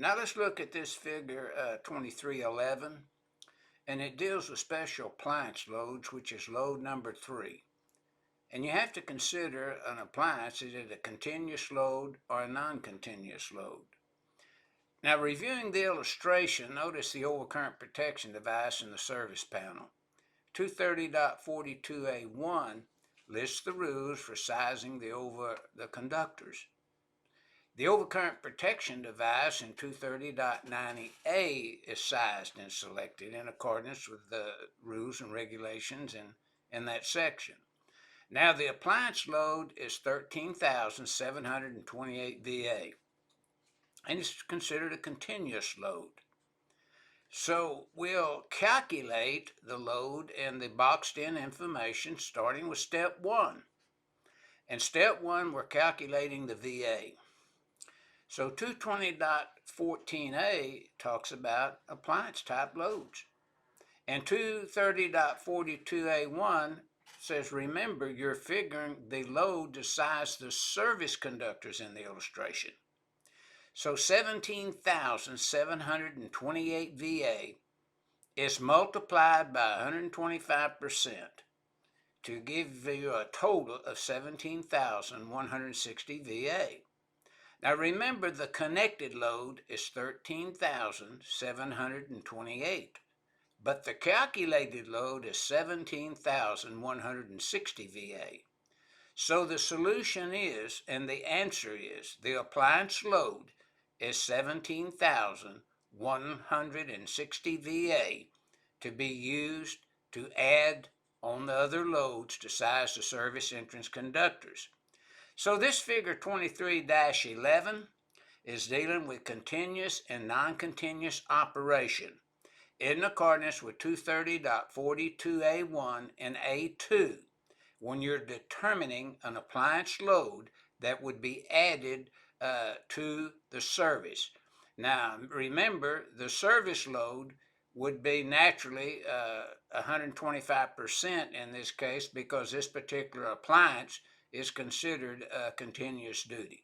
Now let's look at this figure 2311, and it deals with special appliance loads, which is load number 3. And you have to consider an appliance, is it a continuous load or a non-continuous load? Now reviewing the illustration, notice the overcurrent protection device in the service panel. 230.42A1 lists the rules for sizing the conductors. The overcurrent protection device in 230.90A is sized and selected in accordance with the rules and regulations in that section. Now the appliance load is 13,728 VA, and it's considered a continuous load. So we'll calculate the load and the boxed in information starting with step 1. And step 1, we're calculating the VA. So 220.14A talks about appliance type loads. And 230.42A1 says, remember, you're figuring the load to size the service conductors in the illustration. So 17,728 VA is multiplied by 125% to give you a total of 17,160 VA. Now remember, the connected load is 13,728, but the calculated load is 17,160 VA. So the solution is, and the answer is, the appliance load is 17,160 VA to be used to add on the other loads to size the service entrance conductors. So this figure 23-11 is dealing with continuous and non-continuous operation in accordance with 230.42A1 and A2 when you're determining an appliance load that would be added to the service. Now remember, the service load would be naturally 125% in this case, because this particular appliance is considered continuous duty.